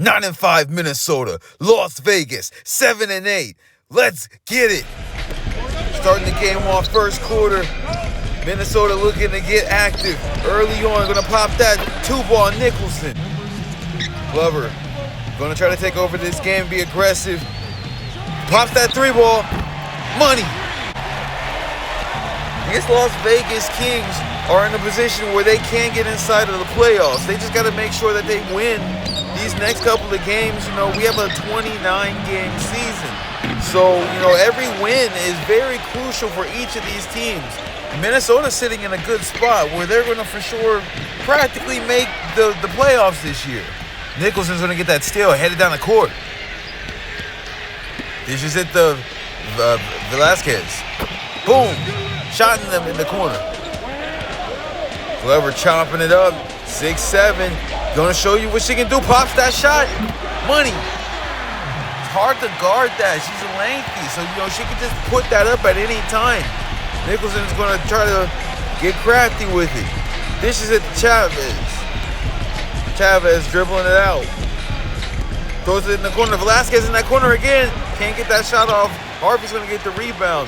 9-5 Minnesota, Las Vegas 7-8. Let's get it. Starting the game off first quarter. Minnesota looking to get active early on. Gonna pop that 2-ball Nicholson. Glover gonna try to take over this game, be aggressive. Pops that 3-ball. Money. These Las Vegas Kings are in a position where they can get inside of the playoffs. They just got to make sure that they win these next couple of games. You know, we have a 29-game season. So, you know, every win is very crucial for each of these teams. Minnesota's sitting in a good spot where they're going to for sure practically make the playoffs this year. Nicholson's going to get that steal, headed down the court. This is it, the Velasquez. Boom. Shot in the corner. Glover chopping it up. 6'7". Gonna show you what she can do. Pops that shot. Money. It's hard to guard that. She's lengthy, so you know she can just put that up at any time. Nicholson's gonna try to get crafty with it. Dishes it to Chavez. Chavez dribbling it out. Throws it in the corner. Velasquez in that corner again. Can't get that shot off. Harvey's gonna get the rebound.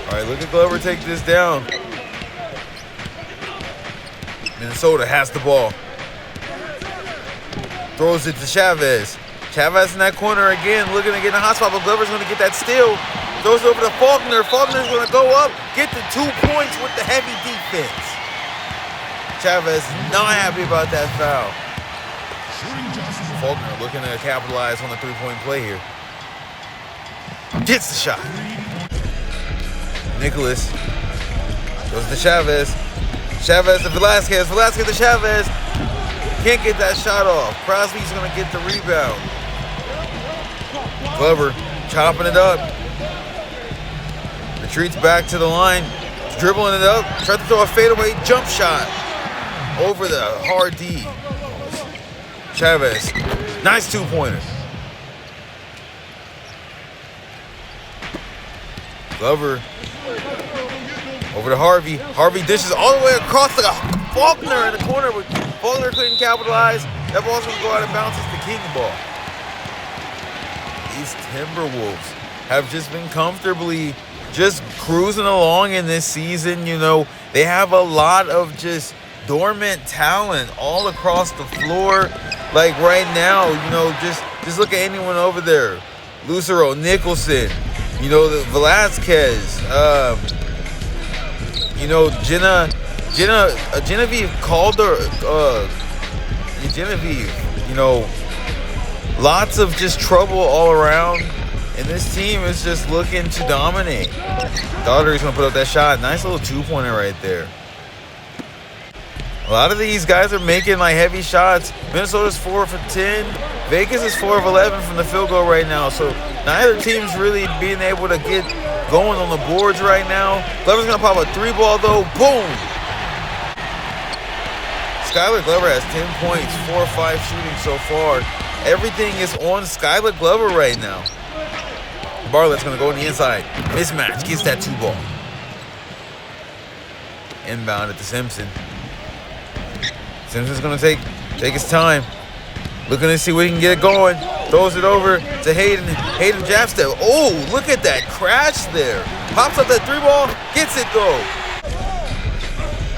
All right, look at Glover take this down. Minnesota has the ball. Throws it to Chavez. Chavez in that corner again, looking to get in a hot spot, but Glover's going to get that steal. Throws it over to Faulkner. Faulkner's going to go up, get the 2 points with the heavy defense. Chavez not happy about that foul. Faulkner looking to capitalize on the 3-point play here. Gets the shot. Nicholas goes to Chavez. Chavez to Velasquez. Velasquez to Chavez. Can't get that shot off. Crosby's going to get the rebound. Glover chopping it up. Retreats back to the line. Dribbling it up. Tries to throw a fadeaway jump shot over the hard D. Chavez. Nice 2-pointer. Glover over to Harvey. Harvey dishes all the way across to Faulkner in the corner, but Faulkner couldn't capitalize. That ball's going to go out of bounds. It's the King ball. These Timberwolves have just been comfortably just cruising along in this season. You know, they have a lot of just dormant talent all across the floor. Like right now, you know, just look at anyone over there. Lucero, Nicholson, you know, the Velasquez, you know, Genevieve Calder, Genevieve, you know, lots of just trouble all around, and this team is just looking to dominate. Daugherty's gonna put up that shot. Nice little 2-pointer right there. A lot of these guys are making like heavy shots. Minnesota's 4 for 10. Vegas is 4 of 11 from the field goal right now. So neither team's really being able to get going on the boards right now. Glover's gonna pop a 3-ball though. Boom! Skylar Glover has 10 points, 4 or 5 shooting so far. Everything is on Skylar Glover right now. Barlett's gonna go on the inside. Mismatch, gets that 2-ball. Inbound it to Simpson. Simpson's gonna take his time. Looking to see where he can get it going. Throws it over to Hayden. Hayden jab step. Oh, look at that crash there. Pops up that 3-ball, gets it though.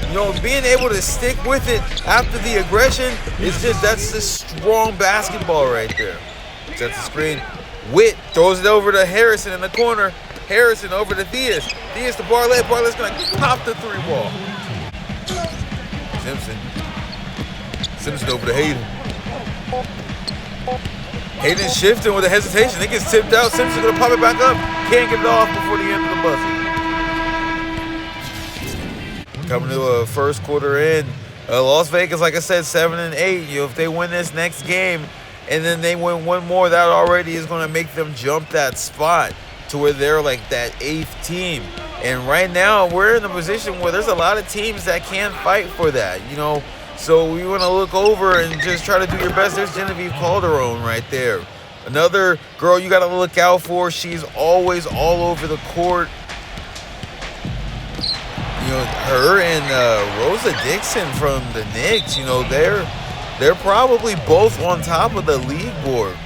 You know, being able to stick with it after the aggression is that's just strong basketball right there. Sets the screen. Witt throws it over to Harrison in the corner. Harrison over to Diaz. Diaz to Barlett. Barlett's gonna pop the 3-ball. Simpson over to Hayden. Hayden shifting with a hesitation. It gets tipped out. Simpson's gonna pop it back up. Can't get it off before the end of the buzzer. Coming to a first quarter in. Las Vegas, like I said, 7-8. You know, if they win this next game and then they win one more, that already is gonna make them jump that spot to where they're like that 8th team. And right now we're in a position where there's a lot of teams that can't fight for that, you know. So we want to look over and just try to do your best. There's Genevieve Calderon right there. Another girl you got to look out for. She's always all over the court. You know, her and Rosa Dixon from the Knicks, you know, they're They're probably both on top of the league boards.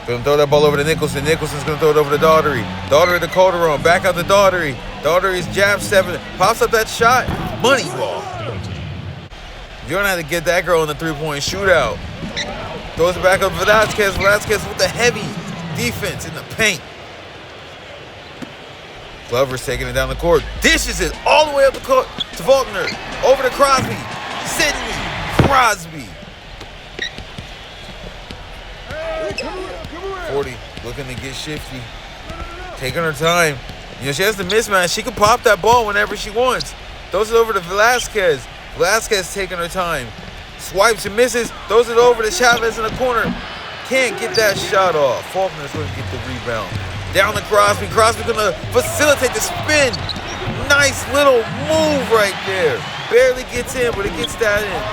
Gonna throw that ball over to Nicholson. Nicholson's gonna throw it over to Daugherty. Daugherty to Calderon. Back out to Daugherty. Daugherty's jab stepping. Pops up that shot. Money ball. You're gonna have to get that girl in the three-point shootout. Throws it back up to Velasquez. Velasquez with the heavy defense in the paint. Glover's taking it down the court. Dishes it all the way up the court to Faulkner. Over to Crosby. Sidney Crosby. 40, looking to get shifty. Taking her time. You know, she has the mismatch. She can pop that ball whenever she wants. Throws it over to Velasquez. Velasquez taking her time. Swipes and misses. Throws it over to Chavez in the corner. Can't get that shot off. Faulkner's going to get the rebound. Down to Crosby. Crosby going to facilitate the spin. Nice little move right there. Barely gets in, but it gets that in.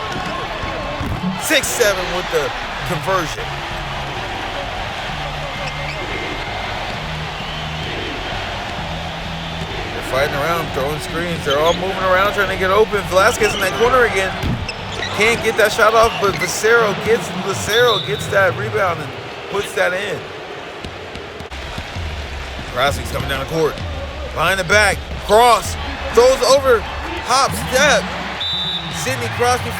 6-7 with the conversion. They're fighting around, throwing screens. They're all moving around, trying to get open. Velasquez in that corner again. Can't get that shot off, but Lucero gets that rebound and puts that in. Crosby's coming down the court. Behind the back. Cross. Throws over. Hop, step. Sidney Crosby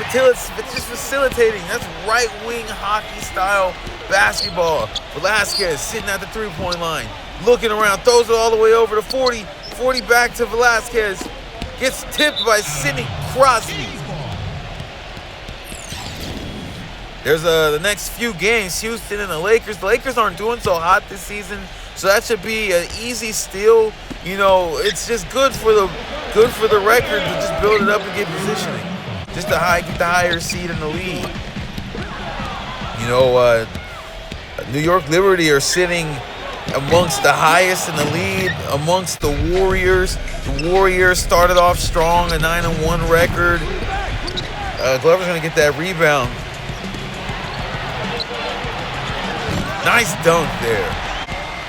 just facilitating. That's right wing hockey style basketball. Velasquez sitting at the three-point line. Looking around. Throws it all the way over to 40. 40 back to Velasquez. Gets tipped by Sidney Crosby. There's the next few games, Houston and the Lakers. The Lakers aren't doing so hot this season, so that should be an easy steal. You know, it's just good for the record to just build it up and get positioning, just to get the higher seed in the league. You know, New York Liberty are sitting amongst the highest in the lead, amongst the Warriors. The Warriors started off strong, a 9-1 record. Glover's gonna get that rebound. Nice dunk there.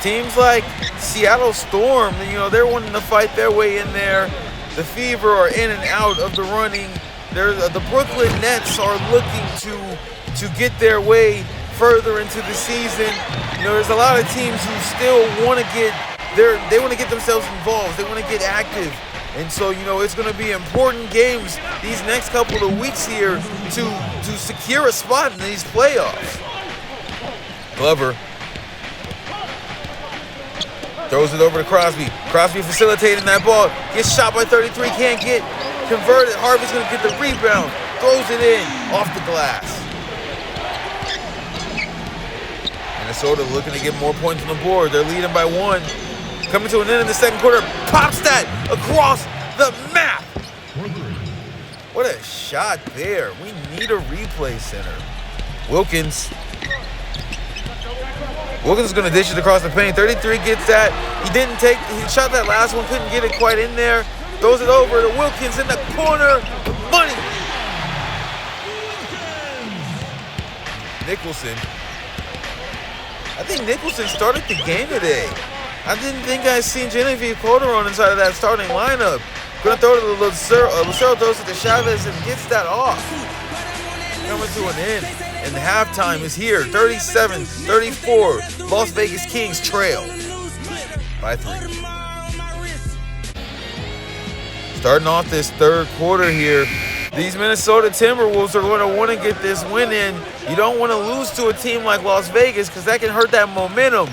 Teams like Seattle Storm, you know, they're wanting to fight their way in there. The Fever are in and out of the running. The Brooklyn Nets are looking to get their way further into the season. You know, there's a lot of teams who still want to get themselves involved. They want to get active. And so, you know, it's going to be important games these next couple of weeks here to secure a spot in these playoffs. Glover throws it over to Crosby. Crosby facilitating that ball. Gets shot by 33. Can't get converted. Harvey's going to get the rebound. Throws it in off the glass. Minnesota looking to get more points on the board. They're leading by 1. Coming to an end in the second quarter. Pops that across the map. What a shot there. We need a replay center. Wilkins is going to dish it across the paint. 33 gets that. He shot that last one, couldn't get it quite in there. Throws it over to Wilkins in the corner. Money. Nicholson. I think Nicholson started the game today. I didn't think I seen Genevieve Calderon inside of that starting lineup. Going to throw it to Lucero. Lucero throws it to Chavez and gets that off. Coming to an end. And halftime is here, 37-34. Las Vegas Kings trail by 3. Starting off this third quarter here, these Minnesota Timberwolves are going to want to get this win in. You don't want to lose to a team like Las Vegas because that can hurt that momentum.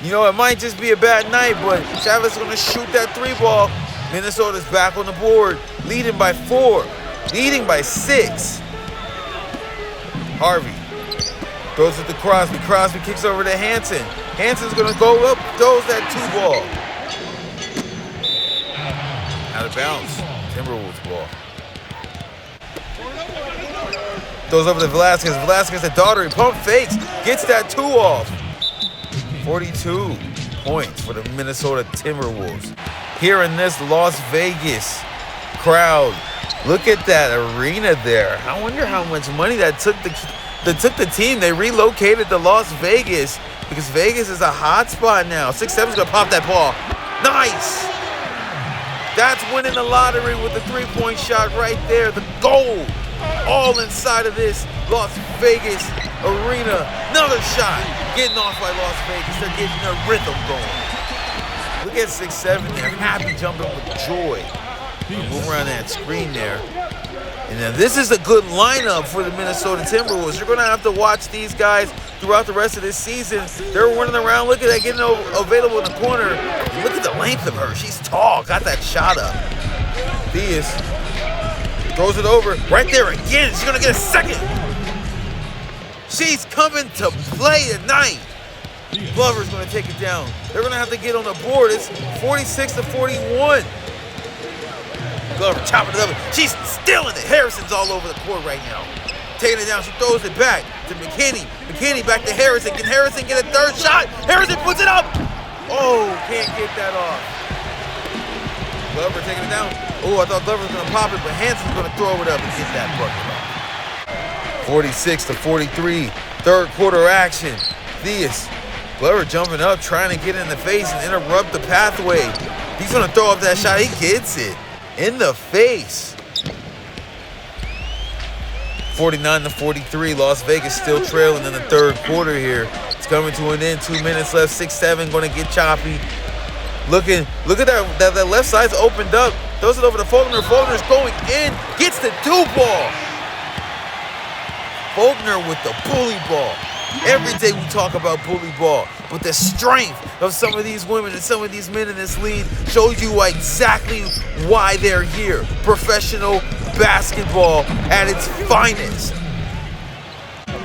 You know, it might just be a bad night, but Chavez is going to shoot that 3-ball. Minnesota's back on the board, leading by 4, leading by 6. Harvey throws it to Crosby. Crosby kicks over to Hanson. Hanson's going to go up, throws that 2-ball. Out of bounds. Timberwolves ball. Throws over to Velasquez. Velasquez to Daugherty. Pump fakes. Gets that 2 off. 42 points for the Minnesota Timberwolves. Here in this Las Vegas crowd. Look at that arena there. I wonder how much money that took the team. They relocated to Las Vegas because Vegas is a hot spot now. 6-7's gonna pop that ball. Nice. That's winning the lottery with the 3-point shot right there. The goal all inside of this Las Vegas arena. Another shot getting off by Las Vegas. They're getting their rhythm going. Look at 6'7". They're happy, jumping with joy. Move around that screen there. And then this is a good lineup for the Minnesota Timberwolves. You're going to have to watch these guys throughout the rest of this season. They're running around. Look at that, getting available in the corner. And look at the length of her. She's tall. Got that shot up. Theus throws it over. Right there again. She's going to get a second. She's coming to play tonight. Glover's going to take it down. They're going to have to get on the board. It's 46-41. Glover chopping it up. She's stealing it. Harrison's all over the court right now. Taking it down. She throws it back to McKinney. McKinney back to Harrison. Can Harrison get a third shot? Harrison puts it up. Oh, can't get that off. Glover taking it down. Oh, I thought Glover was going to pop it, but Hanson's going to throw it up and get that bucket off. 46-43. Third quarter action. Theus. Glover jumping up, trying to get in the face and interrupt the pathway. He's going to throw up that shot. He gets it. In the face. 49-43. Las Vegas still trailing in the third quarter here. It's coming to an end. 2 minutes left. 6-7 going to get choppy. Look at that left side's opened up. Throws it over to Faulkner. Faulkner's going in. Gets the 2-ball. Faulkner with the bully ball. Every day we talk about bully ball, but the strength of some of these women and some of these men in this league shows you exactly why they're here. Professional basketball at its finest.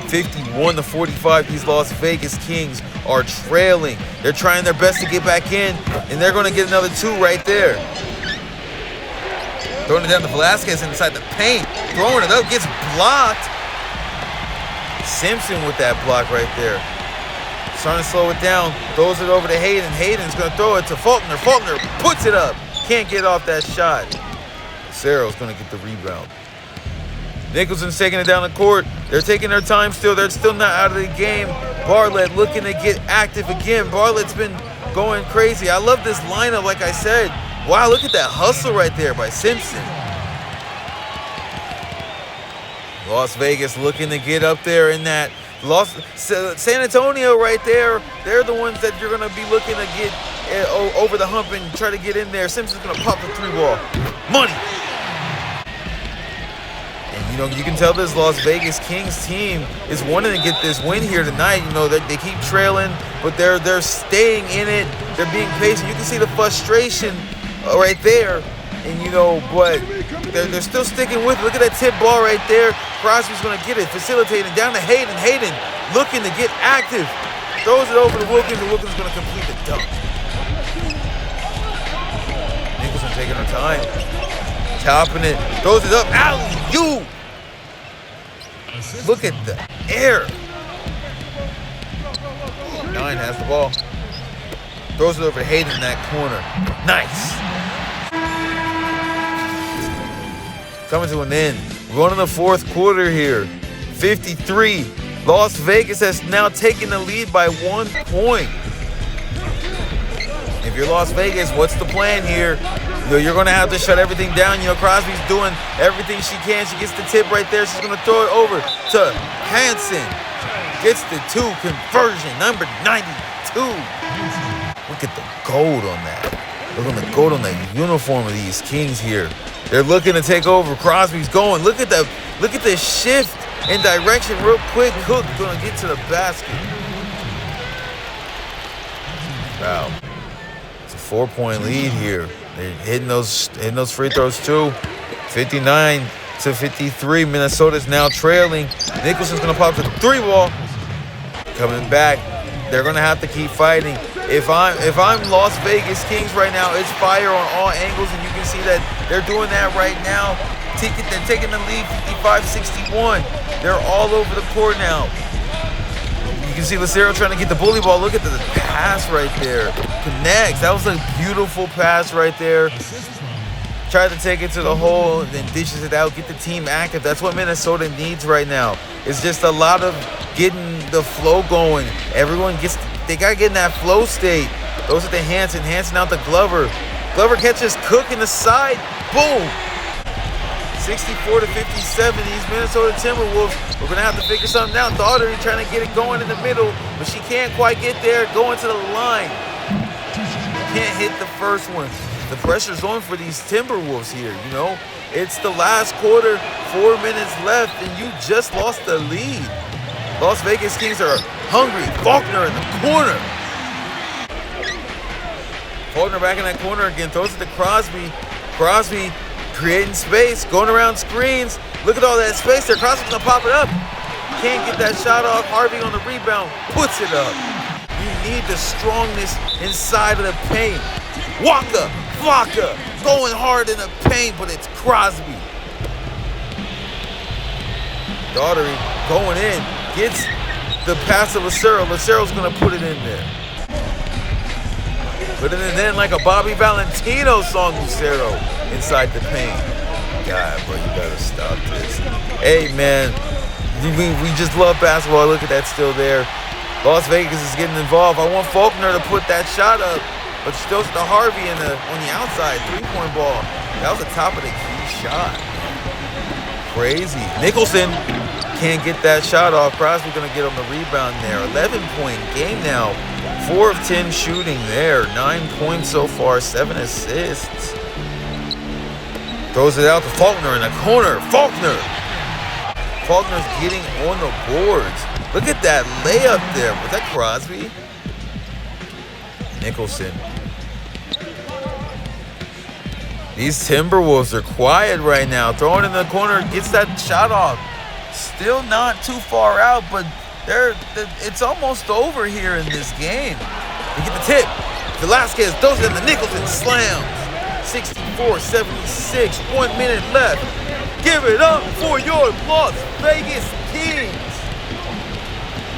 51-45, these Las Vegas Kings are trailing. They're trying their best to get back in, and they're going to get another 2 right there. Throwing it down to Velasquez inside the paint. Throwing it up, gets blocked. Simpson with that block right there. Starting to slow it down. Throws it over to Hayden. Hayden's going to throw it to Faulkner. Faulkner puts it up. Can't get off that shot. Cero's going to get the rebound. Nicholson's taking it down the court. They're taking their time still. They're still not out of the game. Bartlett looking to get active again. Bartlett's been going crazy. I love this lineup, like I said. Wow, look at that hustle right there by Simpson. Las Vegas looking to get up there in that. San Antonio right there, they're the ones that you're going to be looking to get over the hump and try to get in there. Simpson's going to pop the 3-ball. Money. And, you can tell this Las Vegas Kings team is wanting to get this win here tonight. They keep trailing, but they're staying in it. They're being patient. You can see the frustration right there. And, but they're still sticking with it. Look at that tip ball right there. Crosby's going to get it, facilitating down to Hayden. Hayden looking to get active. Throws it over to Wilkins, and Wilkins is going to complete the dunk. Nicholson taking her time. Chopping it. Throws it up. Alley-oop. Look at the air. 9 has the ball. Throws it over to Hayden in that corner. Nice. Coming to an end. We're going in the fourth quarter here. 53. Las Vegas has now taken the lead by 1 point. If you're Las Vegas, what's the plan here? You're going to have to shut everything down. Crosby's doing everything she can. She gets the tip right there. She's going to throw it over to Hanson. Gets the 2 conversion, number 92. Look at the gold on that. Look at the gold on the uniform of these Kings here. They're looking to take over. Crosby's going. Look at the shift in direction real quick. Cook going to get to the basket. Wow. It's a 4-point lead here. They're hitting those free throws too. 59-53. Minnesota's now trailing. Nicholson's going to pop the 3-ball. Coming back. They're going to have to keep fighting. If I'm Las Vegas Kings right now, it's fire on all angles, and you can see that they're doing that right now. They're taking the lead 55-61. They're all over the court now. You can see Lucero trying to get the bully ball. Look at the pass right there. Connects. That was a beautiful pass right there. Tried to take it to the hole, then dishes it out, get the team active. That's what Minnesota needs right now. It's just a lot of getting the flow going. They got to get in that flow state. Goes to Hanson. Hanson out to Glover. Glover catches Cook in the side. Boom. 64-57, these Minnesota Timberwolves are going to have to figure something out. Daugherty trying to get it going in the middle, but she can't quite get there, going to the line. Can't hit the first one. The pressure's on for these Timberwolves here, you know. It's the last quarter, 4 minutes left, and you just lost the lead. Las Vegas Kings are hungry. Faulkner in the corner. Faulkner back in that corner again, throws it to Crosby. Crosby creating space, going around screens. Look at all that space there. Crosby's gonna pop it up. Can't get that shot off. Harvey on the rebound, puts it up. You need the strongness inside of the paint. Waka, Flocka, going hard in the paint, but it's Crosby. Daugherty going in, gets the pass of Lucero. Lucero's gonna put it in there. Put it in like a Bobby Valentino song, Lucero, inside the paint. God, bro, you gotta stop this. Hey, man, we just love basketball. Look at that still there. Las Vegas is getting involved. I want Faulkner to put that shot up, but she throws it to Harvey on the outside, three-point ball. That was the top of the key shot. Crazy. Nicholson can't get that shot off. Crosby gonna get on the rebound there. 11-point game now. 4 of 10 shooting there. 9 points so far, 7 assists. Throws it out to Faulkner in the corner. Faulkner! Faulkner's getting on the boards. Look at that layup there. Was that Crosby? Nicholson. These Timberwolves are quiet right now. Throwing in the corner, gets that shot off. Still not too far out, but it's almost over here in this game. We get the tip. Velasquez throws it in the Nicholson slams. 64-76, 1 minute left. Give it up for your Las Vegas Kings.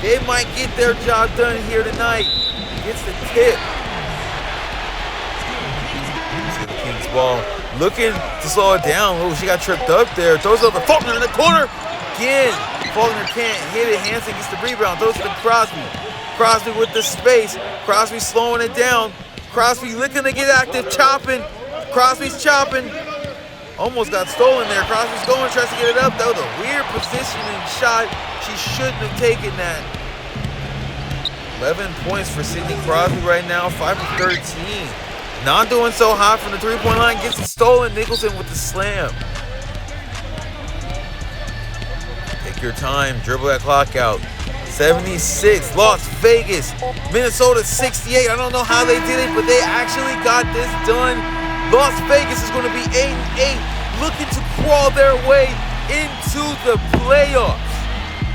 They might get their job done here tonight. Gets the tip. See the Kings ball. Looking to slow it down. Oh, she got tripped up there. Throws it over Faulkner in the corner. Again, Faulkner can't hit it. Hansen gets the rebound. Throws it to Crosby. Crosby with the space. Crosby slowing it down. Crosby looking to get active, chopping. Crosby's chopping. Almost got stolen there. Crosby's going, tries to get it up. That was a weird positioning shot. She shouldn't have taken that. 11 points for Sidney Crosby right now, 5 of 13. Not doing so hot from the three-point line. Gets it stolen. Nicholson with the slam. Take your time. Dribble that clock out. 76. Las Vegas. Minnesota 68. I don't know how they did it, but they actually got this done. Las Vegas is going to be 8-8, looking to crawl their way into the playoffs.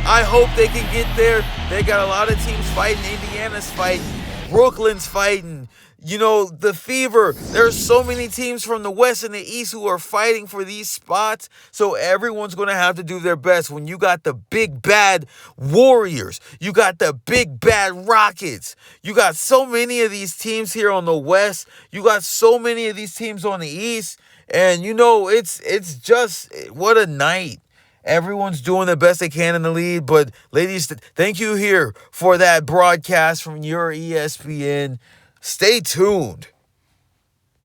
I hope they can get there. They got a lot of teams fighting. Indiana's fighting. Brooklyn's fighting. You know, the Fever. There's so many teams from the West and the East who are fighting for these spots. So everyone's going to have to do their best. When you got the big bad Warriors, you got the big bad Rockets. You got so many of these teams here on the West. You got so many of these teams on the East. And, you know, it's just, what a night. Everyone's doing the best they can in the lead. But, ladies, thank you here for that broadcast from your ESPN. Stay tuned.